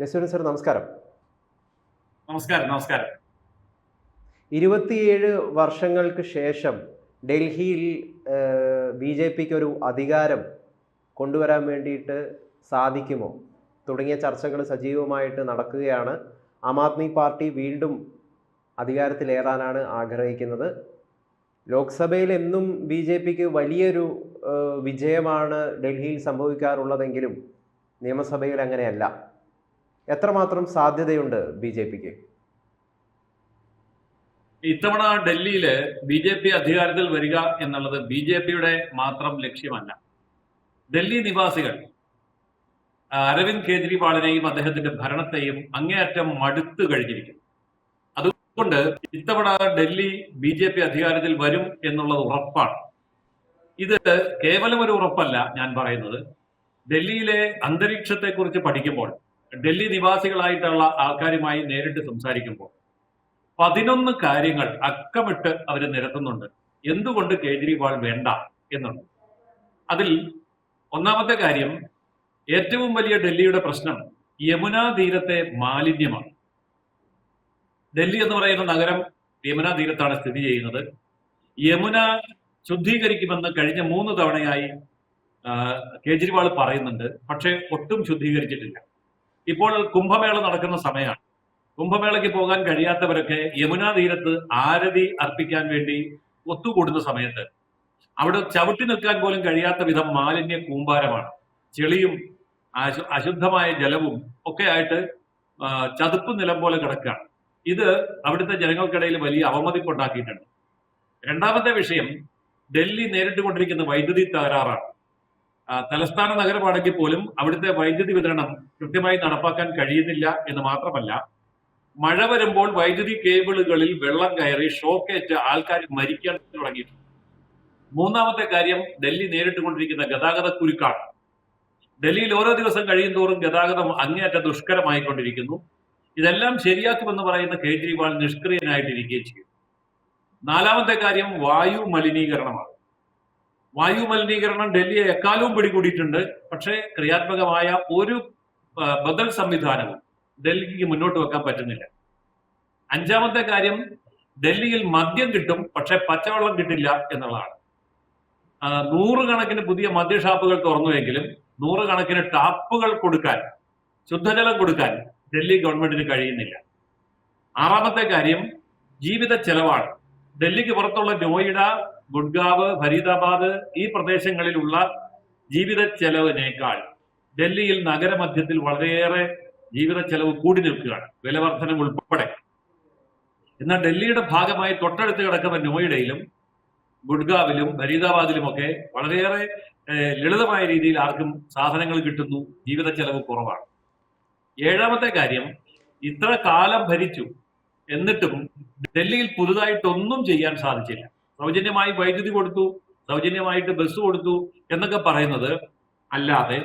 ജസ്വൻ sir നമസ്കാരം. നമസ്കാരം. നമസ്കാരം. 27 വർഷങ്ങൾക്ക് ശേഷം ഡൽഹിയിൽ ബി.ജെ.പിക്ക് ഒരു അധികാരം കൊണ്ടുവരാൻ വേണ്ടിയിട്ട് സാധിക്കുമോ തുടങ്ങിയ ചർച്ചകൾ സജീവമായിട്ട് നടക്കുകയാണ്. ആം ആദ്മി പാർട്ടി വീണ്ടും അധികാരത്തിലേറാനാണ് ആഗ്രഹിക്കുന്നത്. ലോക്സഭയിൽ എന്നും ബി.ജെ.പിക്ക് വലിയൊരു വിജയമാണ് ഡൽഹിയിൽ സംഭവിക്കാറുള്ളതെങ്കിലും നിയമസഭയിൽ അങ്ങനെയല്ല. എത്രമാത്രം സാധ്യതയുണ്ട് ബി.ജെ.പിക്ക്? ഇത്തവണ ഡൽഹിയില് ബി.ജെ.പി അധികാരത്തിൽ വരിക എന്നുള്ളത് ബി.ജെ.പിയുടെ മാത്രം ലക്ഷ്യമല്ല. ഡൽഹി നിവാസികൾ അരവിന്ദ് കെജ്രിവാളിനെയും അദ്ദേഹത്തിന്റെ ഭരണത്തെയും അങ്ങേയറ്റം മടുത്തു കഴിഞ്ഞിരിക്കുന്നു. അതുകൊണ്ട് ഇത്തവണ ഡൽഹി ബി.ജെ.പി അധികാരത്തിൽ വരും എന്നുള്ളത് ഉറപ്പാണ്. ഇത് കേവലം ഒരു ഉറപ്പല്ല ഞാൻ പറയുന്നത്. ഡൽഹിയിലെ അന്തരീക്ഷത്തെക്കുറിച്ച് പഠിക്കുമ്പോൾ, ഡൽഹി നിവാസികളായിട്ടുള്ള ആൾക്കാരുമായി നേരിട്ട് സംസാരിക്കുമ്പോൾ 11 കാര്യങ്ങൾ അക്കമിട്ട് അവർ നിരത്തുന്നുണ്ട് എന്തുകൊണ്ട് കേജ്രിവാൾ വേണ്ട എന്നുണ്ട്. അതിൽ ഒന്നാമത്തെ കാര്യം, ഏറ്റവും വലിയ ഡൽഹിയുടെ പ്രശ്നം യമുനാ തീരത്തെ മാലിന്യമാണ്. ഡൽഹി എന്ന് പറയുന്ന നഗരം യമുനാ തീരത്താണ് സ്ഥിതി ചെയ്യുന്നത്. യമുന ശുദ്ധീകരിക്കുമെന്ന് കഴിഞ്ഞ 3 തവണയായി കേജ്രിവാൾ പറയുന്നുണ്ട്. പക്ഷേ ഒട്ടും ശുദ്ധീകരിച്ചിട്ടില്ല. ഇപ്പോൾ കുംഭമേള നടക്കുന്ന സമയമാണ്. കുംഭമേളയ്ക്ക് പോകാൻ കഴിയാത്തവരൊക്കെ യമുനാ തീരത്ത് ആരതി അർപ്പിക്കാൻ വേണ്ടി ഒത്തുകൂടുന്ന സമയത്ത് അവിടെ ചവിട്ടി നിൽക്കാൻ പോലും കഴിയാത്ത വിധം മാലിന്യ കൂമ്പാരമാണ്. ചെളിയും അശുദ്ധമായ ജലവും ഒക്കെ ആയിട്ട് ചതുപ്പ് നിലം പോലെ കിടക്കുകയാണ്. ഇത് അവിടുത്തെ ജനങ്ങൾക്കിടയിൽ വലിയ അവമതിപ്പുണ്ടാക്കിയിട്ടുണ്ട്. രണ്ടാമത്തെ വിഷയം, ഡൽഹി നേരിട്ടുകൊണ്ടിരിക്കുന്ന വൈദ്യുതി തകരാറാണ്. തലസ്ഥാന നഗരമാണെങ്കിൽ പോലും അവിടുത്തെ വൈദ്യുതി വിതരണം കൃത്യമായി നടപ്പാക്കാൻ കഴിയുന്നില്ല എന്ന് മാത്രമല്ല, മഴ വരുമ്പോൾ വൈദ്യുതി കേബിളുകളിൽ വെള്ളം കയറി ഷോക്കേറ്റ് ആൾക്കാർ മരിക്കാൻ തുടങ്ങിയിട്ടുണ്ട്. മൂന്നാമത്തെ കാര്യം, ഡൽഹി നേരിട്ടുകൊണ്ടിരിക്കുന്ന ഗതാഗത കുരുക്കാണ്. ഡൽഹിയിൽ ഓരോ ദിവസം കഴിയും തോറും ഗതാഗതം അങ്ങേയറ്റ ദുഷ്കരമായിക്കൊണ്ടിരിക്കുന്നു. ഇതെല്ലാം ശരിയാക്കുമെന്ന് പറയുന്ന കേജ്രിവാൾ നിഷ്ക്രിയനായിട്ടിരിക്കുകയും ചെയ്യും. നാലാമത്തെ കാര്യം വായു മലിനീകരണമാണ്. വായു മലിനീകരണം ഡൽഹിയെ എക്കാലവും പിടികൂടിയിട്ടുണ്ട്. പക്ഷേ ക്രിയാത്മകമായ ഒരു ബദൽ സംവിധാനവും ഡൽഹിക്ക് മുന്നോട്ട് വെക്കാൻ പറ്റുന്നില്ല. അഞ്ചാമത്തെ കാര്യം, ഡൽഹിയിൽ മദ്യം കിട്ടും, പക്ഷെ പച്ചവെള്ളം കിട്ടില്ല എന്നുള്ളതാണ്. 100 കണക്കിന് പുതിയ മദ്യഷാപ്പുകൾ തുറന്നുവെങ്കിലും 100 കണക്കിന് ടാപ്പുകൾ കൊടുക്കാൻ, ശുദ്ധജലം കൊടുക്കാൻ ഡൽഹി ഗവൺമെന്റിന് കഴിയുന്നില്ല. ആറാമത്തെ കാര്യം, ജീവിത ചെലവാണ്. ഡൽഹിക്ക് പുറത്തുള്ള നോയിഡ, ഗുഡ്ഗാവ്, ഫരീദാബാദ് ഈ പ്രദേശങ്ങളിലുള്ള ജീവിത ചെലവിനേക്കാൾ ഡൽഹിയിൽ നഗരമധ്യത്തിൽ വളരെയേറെ ജീവിത ചെലവ് കൂടി നിൽക്കുകയാണ്, വിലവർധനം ഉൾപ്പെടെ. എന്നാൽ ഡൽഹിയുടെ ഭാഗമായി തൊട്ടടുത്ത് കിടക്കുന്ന നോയിഡയിലും ഗുഡ്ഗാവിലും ഫരീദാബാദിലുമൊക്കെ വളരെയേറെ ലളിതമായ രീതിയിൽ ആർക്കും സാധനങ്ങൾ കിട്ടുന്നു, ജീവിത ചെലവ് കുറവാണ്. ഏഴാമത്തെ കാര്യം, ഇത്ര കാലം ഭരിച്ചു എന്നിട്ടും ഡൽഹിയിൽ പുതുതായിട്ടൊന്നും ചെയ്യാൻ സാധിച്ചില്ല. സൗജന്യമായി വൈദ്യുതി കൊടുത്തു, സൗജന്യമായിട്ട് ബസ് കൊടുത്തു എന്നൊക്കെ പറയുന്നത് അല്ലാതെ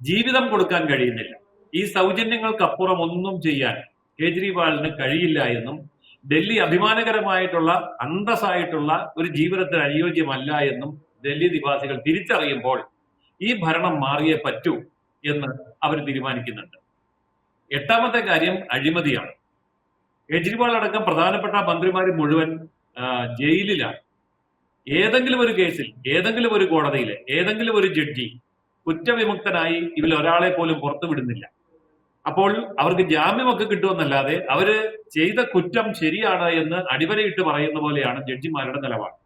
ജീവിതം കൊടുക്കാൻ കഴിയുന്നില്ല. ഈ സൗജന്യങ്ങൾക്കപ്പുറം ഒന്നും ചെയ്യാൻ കേജ്രിവാളിന് കഴിയില്ല എന്നും ഡൽഹി അഭിമാനകരമായിട്ടുള്ള അന്തസ്സായിട്ടുള്ള ഒരു ജീവിതത്തിന് അനുയോജ്യമല്ല എന്നും ഡൽഹി നിവാസികൾ തിരിച്ചറിയുമ്പോൾ ഈ ഭരണം മാറിയേ പറ്റൂ എന്ന് അവർ തീരുമാനിക്കുന്നുണ്ട്. എട്ടാമത്തെ കാര്യം അഴിമതിയാണ്. കേജ്രിവാൾ അടക്കം പ്രധാനപ്പെട്ട മന്ത്രിമാർ മുഴുവൻ ജയിലിലാണ്. ഏതെങ്കിലും ഒരു കേസിൽ, ഏതെങ്കിലും ഒരു കോടതിയിലെ ഏതെങ്കിലും ഒരു ജഡ്ജി കുറ്റവിമുക്തനായി ഇവരിൽ ഒരാളെ പോലും പുറത്തുവിടുന്നില്ല. അപ്പോൾ അവർക്ക് ജാമ്യമൊക്കെ കിട്ടുമെന്നല്ലാതെ അവര് ചെയ്ത കുറ്റം ശരിയാണ് എന്ന് അടിവരയിട്ട് പറയുന്ന പോലെയാണ് ജഡ്ജിമാരുടെ നിലപാട്.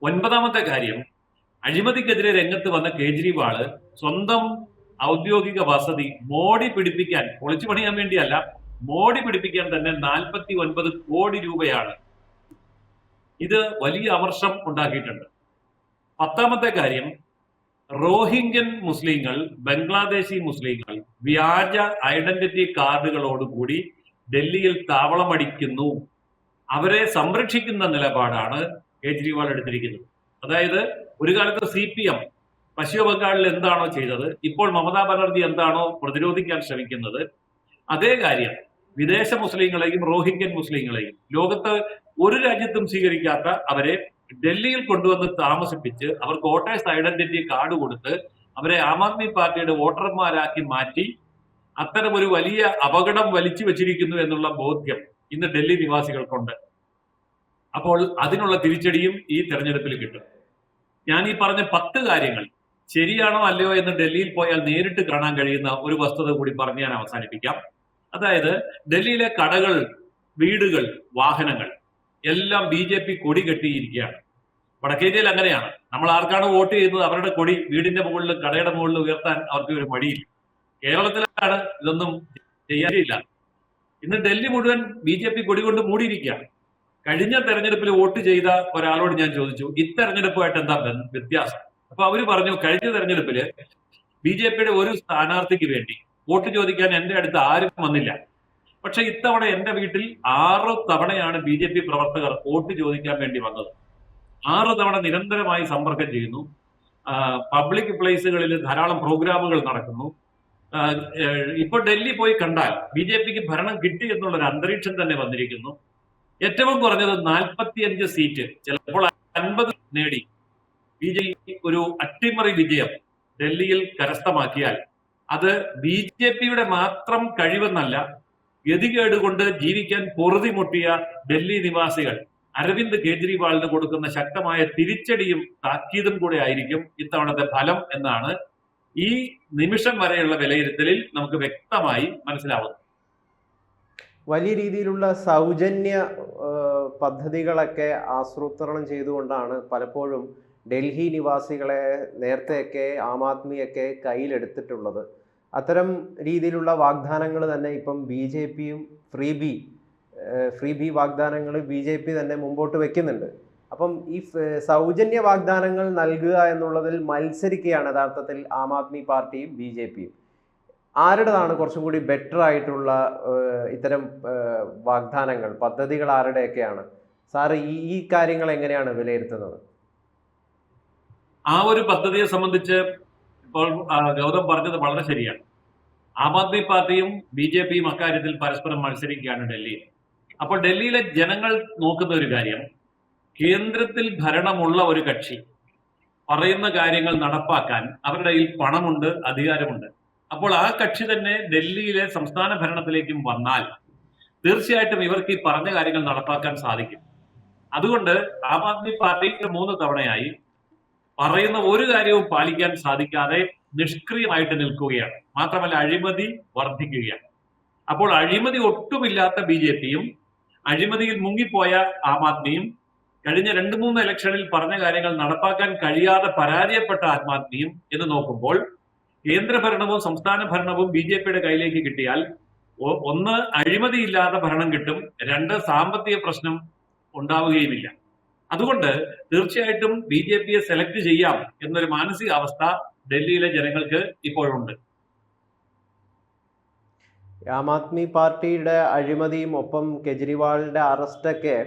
ഒൻപതാമത്തെ കാര്യം, അഴിമതിക്കെതിരെ രംഗത്ത് വന്ന കേജ്രിവാള് സ്വന്തം ഔദ്യോഗിക വസതി മോടി പിടിപ്പിക്കാൻ, പൊളിച്ചു പണിയാൻ വേണ്ടിയല്ല, മോടി പിടിപ്പിക്കാൻ തന്നെ 49 കോടി രൂപയാണ്. ഇത് വലിയ അമർഷം ഉണ്ടാക്കിയിട്ടുണ്ട്. പത്താമത്തെ കാര്യം, റോഹിംഗ്യൻ മുസ്ലിങ്ങൾ, ബംഗ്ലാദേശി മുസ്ലിങ്ങൾ വ്യാജ ഐഡന്റിറ്റി കാർഡുകളോടുകൂടി ഡൽഹിയിൽ താവളമടിക്കുന്നു. അവരെ സംരക്ഷിക്കുന്ന നിലപാടാണ് കേജ്രിവാൾ എടുത്തിരിക്കുന്നത്. അതായത് ഒരു കാലത്ത് CPM പശ്ചിമ ബംഗാളിൽ എന്താണോ ചെയ്തത്, ഇപ്പോൾ മമതാ ബാനർജി എന്താണോ പ്രതിരോധിക്കാൻ ശ്രമിക്കുന്നത്, അതേ കാര്യം വിദേശ മുസ്ലിങ്ങളെയും റോഹിംഗ്യൻ മുസ്ലിങ്ങളെയും ലോകത്ത് ഒരു രാജ്യത്തും സ്വീകരിക്കാത്ത അവരെ ഡൽഹിയിൽ കൊണ്ടുവന്ന് താമസിപ്പിച്ച് അവർക്ക് വോട്ടേഴ്സ് ഐഡന്റിറ്റി കാർഡ് കൊടുത്ത് അവരെ ആം ആദ്മി പാർട്ടിയുടെ വോട്ടർമാരാക്കി മാറ്റി അത്തരം ഒരു വലിയ അപകടം വലിച്ചു വെച്ചിരിക്കുന്നു എന്നുള്ള ബോധ്യം ഇന്ന് ഡൽഹി നിവാസികൾക്കുണ്ട്. അപ്പോൾ അതിനുള്ള തിരിച്ചടിയും ഈ തെരഞ്ഞെടുപ്പിൽ കിട്ടും. ഞാൻ ഈ പറഞ്ഞ 10 കാര്യങ്ങൾ ശരിയാണോ അല്ലയോ എന്ന് ഡൽഹിയിൽ പോയാൽ നേരിട്ട് കാണാൻ കഴിയുന്ന ഒരു വസ്തുത കൂടി പറഞ്ഞ് ഞാൻ അവസാനിപ്പിക്കാം. അതായത് ഡൽഹിയിലെ കടകൾ, വീടുകൾ, വാഹനങ്ങൾ എല്ലാം BJP കൊടി കെട്ടിയിരിക്കുകയാണ്. വടക്കേന്ത്യയിൽ അങ്ങനെയാണ്. നമ്മൾ ആർക്കാണ് വോട്ട് ചെയ്യുന്നത് അവരുടെ കൊടി വീടിന്റെ മുകളിൽ, കടയുടെ മുകളിൽ ഉയർത്താൻ അവർക്ക് ഒരു മടിയില്ല. കേരളത്തിലാണ് ഇതൊന്നും ചെയ്യാനില്ല. ഇന്ന് ഡൽഹി മുഴുവൻ BJP കൊടി കൊണ്ട് മൂടിയിരിക്കുകയാണ്. കഴിഞ്ഞ തെരഞ്ഞെടുപ്പിൽ വോട്ട് ചെയ്ത ഒരാളോട് ഞാൻ ചോദിച്ചു, ഇത്തെരഞ്ഞെടുപ്പുമായിട്ട് എന്താ വ്യത്യാസം? അപ്പൊ അവര് പറഞ്ഞു, കഴിഞ്ഞ തെരഞ്ഞെടുപ്പില് BJPയുടെ ഒരു സ്ഥാനാർത്ഥിക്ക് വേണ്ടി വോട്ട് ചോദിക്കാൻ എന്റെ അടുത്ത് ആരും വന്നില്ല. പക്ഷെ ഇത്തവണ എന്റെ വീട്ടിൽ 6 തവണയാണ് BJP പ്രവർത്തകർ വോട്ട് ചോദിക്കാൻ വേണ്ടി വന്നത്. 6 തവണ നിരന്തരമായി സമ്പർക്കം ചെയ്യുന്നു. പബ്ലിക് പ്ലേസുകളിൽ ധാരാളം പ്രോഗ്രാമുകൾ നടക്കുന്നു. ഇപ്പൊ ഡൽഹി പോയി കണ്ടാൽ BJPക്ക് ഭരണം കിട്ടി എന്നുള്ളൊരു അന്തരീക്ഷം തന്നെ വന്നിരിക്കുന്നു. ഏറ്റവും കുറഞ്ഞത് 45 സീറ്റ്, ചിലപ്പോൾ 50 നേടി BJP ഒരു അട്ടിമറി വിജയം ഡൽഹിയിൽ കരസ്ഥമാക്കിയാൽ അത് BJPയുടെ മാത്രം കഴിവെന്നല്ല, ഗതികേട് കൊണ്ട് ജീവിക്കാൻ പൊറുതിമുട്ടിയ ഡൽഹി നിവാസികൾ അരവിന്ദ് കെജ്രിവാളിന് കൊടുക്കുന്ന ശക്തമായ തിരിച്ചടിയും താക്കീതും കൂടെ ആയിരിക്കും ഇത്തവണത്തെ ഫലം എന്നാണ് ഈ നിമിഷം വരെയുള്ള വിലയിരുത്തലിൽ നമുക്ക് വ്യക്തമായി മനസ്സിലാവുന്നത്. വലിയ രീതിയിലുള്ള സൗജന്യ പദ്ധതികളൊക്കെ ആസൂത്രണം ചെയ്തുകൊണ്ടാണ് പലപ്പോഴും ഡൽഹി നിവാസികളെ നേരത്തെയൊക്കെ ആം ആദ്മിയൊക്കെ കയ്യിലെടുത്തിട്ടുള്ളത്. അത്തരം രീതിയിലുള്ള വാഗ്ദാനങ്ങൾ തന്നെ ഇപ്പം BJPയും ഫ്രീ ബി വാഗ്ദാനങ്ങൾ BJP തന്നെ മുമ്പോട്ട് വെക്കുന്നുണ്ട്. അപ്പം ഈ സൗജന്യ വാഗ്ദാനങ്ങൾ നൽകുക എന്നുള്ളതിൽ മത്സരിക്കുകയാണ് യഥാർത്ഥത്തിൽ ആം ആദ്മി പാർട്ടിയും BJPയും. ആരുടേതാണ് കുറച്ചും കൂടി ബെറ്റർ ആയിട്ടുള്ള ഇത്തരം വാഗ്ദാനങ്ങൾ, പദ്ധതികൾ ആരുടെയൊക്കെയാണ്? സാറ് ഈ കാര്യങ്ങൾ എങ്ങനെയാണ് വിലയിരുത്തുന്നത്? ആ ഒരു പദ്ധതിയെ സംബന്ധിച്ച് ഇപ്പോൾ ഗൗതം പറഞ്ഞത് വളരെ ശരിയാണ്. ആം ആദ്മി പാർട്ടിയും BJPയും അക്കാര്യത്തിൽ പരസ്പരം മത്സരിക്കുകയാണ് ഡൽഹിയിൽ. അപ്പോൾ ഡൽഹിയിലെ ജനങ്ങൾ നോക്കുന്ന ഒരു കാര്യം, കേന്ദ്രത്തിൽ ഭരണമുള്ള ഒരു കക്ഷി പറയുന്ന കാര്യങ്ങൾ നടപ്പാക്കാൻ അവരുടെ കയ്യിൽ പണമുണ്ട്, അധികാരമുണ്ട്. അപ്പോൾ ആ കക്ഷി തന്നെ ഡൽഹിയിലെ സംസ്ഥാന ഭരണത്തിലേക്കും വന്നാൽ തീർച്ചയായിട്ടും ഇവർക്ക് ഈ പറഞ്ഞ കാര്യങ്ങൾ നടപ്പാക്കാൻ സാധിക്കും. അതുകൊണ്ട് ആം ആദ്മി പാർട്ടിക്ക് 3 തവണയായി പറയുന്ന ഒരു കാര്യവും പാലിക്കാൻ സാധിക്കാതെ നിഷ്ക്രിയമായിട്ട് നിൽക്കുകയാണ്. മാത്രമല്ല അഴിമതി വർദ്ധിക്കുകയാണ്. അപ്പോൾ അഴിമതി ഒട്ടുമില്ലാത്ത BJPയും അഴിമതിയിൽ മുങ്ങിപ്പോയ ആം ആദ്മിയും കഴിഞ്ഞ 2-3 ഇലക്ഷനിൽ പറഞ്ഞ കാര്യങ്ങൾ നടപ്പാക്കാൻ കഴിയാതെ പരാജയപ്പെട്ട ആം ആദ്മിയും എന്ന് നോക്കുമ്പോൾ കേന്ദ്രഭരണവും സംസ്ഥാന ഭരണവും BJPയുടെ കയ്യിലേക്ക് കിട്ടിയാൽ 1 അഴിമതിയില്ലാത്ത ഭരണം കിട്ടും, 2 സാമ്പത്തിക പ്രശ്നം ഉണ്ടാവുകയുമില്ല. അതുകൊണ്ട് തീർച്ചയായിട്ടും BJPയെ സെലക്ട് ചെയ്യാം എന്നൊരു മാനസികാവസ്ഥ ഡൽഹിയിലെ ജനങ്ങൾക്ക് ഇപ്പോഴുണ്ട്. ആം ആദ്മി പാർട്ടിയുടെ അഴിമതിയും ഒപ്പം കെജ്രിവാളിൻ്റെ അറസ്റ്റൊക്കെ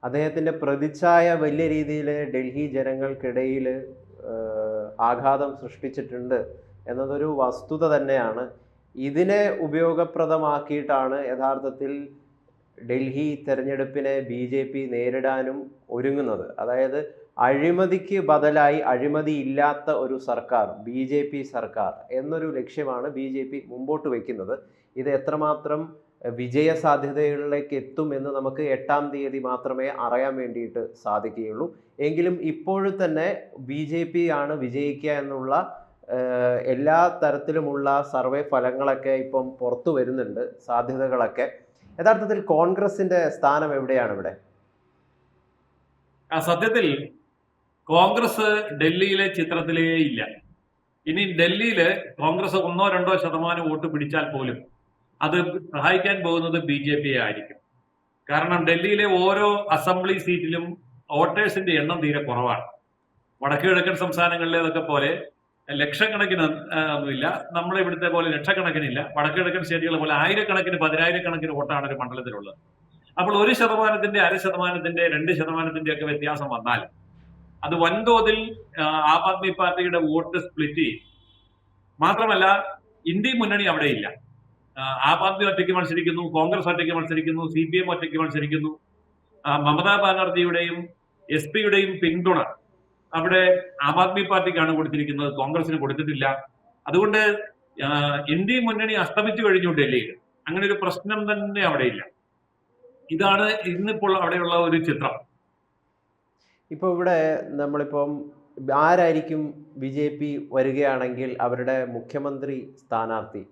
അദ്ദേഹത്തിൻ്റെ പ്രതിച്ഛായ വലിയ രീതിയിൽ ഡൽഹി ജനങ്ങൾക്കിടയിൽ ആഘാതം സൃഷ്ടിച്ചിട്ടുണ്ട് എന്നതൊരു വസ്തുത തന്നെയാണ്. ഇതിനെ ഉപയോഗപ്രദമാക്കിയിട്ടാണ് യഥാർത്ഥത്തിൽ ഡൽഹി തെരഞ്ഞെടുപ്പിനെ BJP നേരിടാനും ഒരുങ്ങുന്നത്. അതായത് അഴിമതിക്ക് ബദലായി അഴിമതിയില്ലാത്ത ഒരു സർക്കാർ, BJP സർക്കാർ എന്നൊരു ലക്ഷ്യമാണ് BJP മുമ്പോട്ട് വയ്ക്കുന്നത്. ഇത് എത്രമാത്രം വിജയ സാധ്യതകളിലേക്ക് എത്തുമെന്ന് നമുക്ക് 8-ാം തീയതി മാത്രമേ അറിയാൻ വേണ്ടിയിട്ട് സാധിക്കുകയുള്ളൂ. എങ്കിലും ഇപ്പോഴും തന്നെ BJP ആണ് വിജയിക്കുക എന്നുള്ള എല്ലാ തരത്തിലുമുള്ള സർവേ ഫലങ്ങളൊക്കെ ഇപ്പം പുറത്തു വരുന്നുണ്ട്, സാധ്യതകളൊക്കെ. യഥാർത്ഥത്തിൽ കോൺഗ്രസിന്റെ സ്ഥാനം എവിടെയാണ് ഇവിടെ? സത്യത്തിൽ കോൺഗ്രസ് ഡൽഹിയിലെ ചിത്രത്തിലേ ഇല്ല. ഇനി ഡൽഹിയില് കോൺഗ്രസ് 1-2% വോട്ട് പിടിച്ചാൽ പോലും അത് സഹായിക്കാൻ പോകുന്നത് BJPയെ ആയിരിക്കും. കാരണം ഡൽഹിയിലെ ഓരോ അസംബ്ലി സീറ്റിലും വോട്ടേഴ്സിന്റെ എണ്ണം തീരെ കുറവാണ്. വടക്കു കിഴക്കൻ സംസ്ഥാനങ്ങളിലേതൊക്കെ പോലെ ലക്ഷക്കണക്കിന് ഒന്നുമില്ല, നമ്മുടെ ഇവിടുത്തെ പോലെ ലക്ഷക്കണക്കിനില്ല. വടക്കു കിഴക്കൻ സ്റ്റേറ്റുകളെ പോലെ ആയിരക്കണക്കിന് 10,000-കണക്കിന് വോട്ടാണ് ഒരു മണ്ഡലത്തിലുള്ളത്. അപ്പോൾ 1%, 0.5%, 2% ഒക്കെ വ്യത്യാസം വന്നാൽ അത് വൻതോതിൽ ആം ആദ്മി പാർട്ടിയുടെ വോട്ട് സ്പ്ലിറ്റ് ചെയ്യും. മാത്രമല്ല ഇന്ത്യ മുന്നണി അവിടെയില്ല. ആം ആദ്മി ഒറ്റയ്ക്ക് മത്സരിക്കുന്നു, കോൺഗ്രസ് ഒറ്റയ്ക്ക് മത്സരിക്കുന്നു, CPM ഒറ്റയ്ക്ക് മത്സരിക്കുന്നു. മമതാ ബാനർജിയുടെയും SP-യുടെയും പിന്തുണ അവിടെ ആം ആദ്മി പാർട്ടിക്കാണ് കൊടുത്തിരിക്കുന്നത്, കോൺഗ്രസിന് കൊടുത്തിട്ടില്ല. അതുകൊണ്ട് ഇന്ത്യ മുന്നണി അസ്തമിച്ചു കഴിഞ്ഞു ഡൽഹിയിൽ. അങ്ങനെ ഒരു പ്രശ്നം തന്നെ അവിടെയില്ല. ഇതാണ് ഇന്നിപ്പോൾ അവിടെയുള്ള ഒരു ചിത്രം. ഇപ്പോൾ ഇവിടെ നമ്മളിപ്പം ആരായിരിക്കും BJP വരികയാണെങ്കിൽ അവരുടെ മുഖ്യമന്ത്രി സ്ഥാനാർത്ഥി?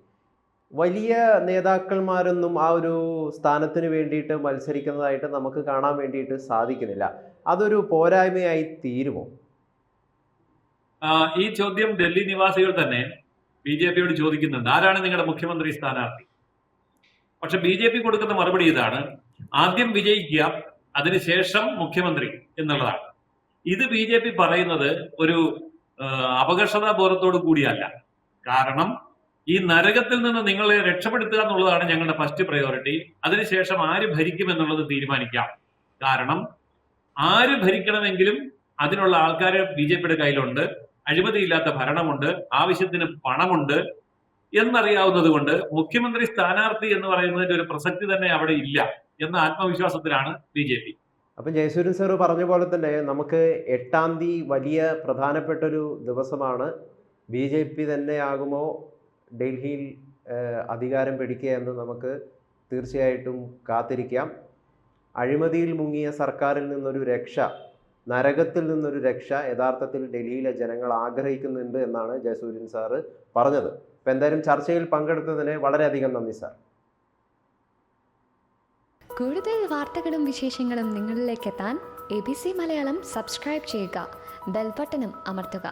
വലിയ നേതാക്കന്മാരൊന്നും ആ ഒരു സ്ഥാനത്തിന് വേണ്ടിയിട്ട് മത്സരിക്കുന്നതായിട്ട് നമുക്ക് കാണാൻ വേണ്ടിയിട്ട് സാധിക്കുന്നില്ല. അതൊരു പോരായ്മയായി തീരുമോ? ഈ ചോദ്യം ഡൽഹി നിവാസികൾ തന്നെ BJPയോട് ചോദിക്കുന്നുണ്ട്, ആരാണ് നിങ്ങളുടെ മുഖ്യമന്ത്രി സ്ഥാനാർത്ഥി? പക്ഷെ BJP കൊടുക്കുന്ന മറുപടി ഇതാണ്: ആദ്യം വിജയിക്കുക, അതിനുശേഷം മുഖ്യമന്ത്രി എന്നുള്ളതാണ്. ഇത് BJP പറയുന്നത് ഒരു അപകർഷതാ ബോധത്തോടു കൂടിയല്ല. കാരണം ഈ നരകത്തിൽ നിന്ന് നിങ്ങളെ രക്ഷപ്പെടുത്തുക എന്നുള്ളതാണ് ഞങ്ങളുടെ ഫസ്റ്റ് പ്രയോറിറ്റി. അതിനുശേഷം ആര് ഭരിക്കും എന്നുള്ളത് തീരുമാനിക്കാം. കാരണം ആര് ഭരിക്കണമെങ്കിലും അതിനുള്ള ആൾക്കാർ BJPയുടെ കയ്യിലുണ്ട്, അഴിമതിയില്ലാത്ത ഭരണമുണ്ട്, ആവശ്യത്തിന് പണമുണ്ട് എന്നറിയാവുന്നത് കൊണ്ട് മുഖ്യമന്ത്രി സ്ഥാനാർത്ഥി എന്ന് പറയുന്നതിന്റെ ഒരു പ്രസക്തി തന്നെ അവിടെ ഇല്ല എന്ന ആത്മവിശ്വാസത്തിലാണ് BJP. അപ്പം ജയസൂര്യൻ സാറ് പറഞ്ഞ പോലെ തന്നെ നമുക്ക് 8-ാം തീയതി വലിയ പ്രധാനപ്പെട്ടൊരു ദിവസമാണ്. BJP തന്നെയാകുമോ ഡൽഹിയിൽ അധികാരം പിടിക്കുക എന്ന് നമുക്ക് തീർച്ചയായിട്ടും കാത്തിരിക്കാം. അഴിമതിയിൽ മുങ്ങിയ സർക്കാരിൽ നിന്നൊരു രക്ഷ, നരകത്തിൽ നിന്നൊരു രക്ഷ യഥാർത്ഥത്തിൽ ഡൽഹിയിലെ ജനങ്ങൾ ആഗ്രഹിക്കുന്നുണ്ട് എന്നാണ് ജയസൂര്യൻ സാറ് പറഞ്ഞത്. അപ്പം എന്തായാലും ചർച്ചയിൽ പങ്കെടുത്തതിന് വളരെയധികം നന്ദി സാർ. കൂടുതൽ വാർത്തകളും വിശേഷങ്ങളും നിങ്ങളിലേക്ക് എത്താൻ ABC മലയാളം സബ്സ്ക്രൈബ് ചെയ്യുക, ബെൽ ബട്ടണും അമർത്തുക.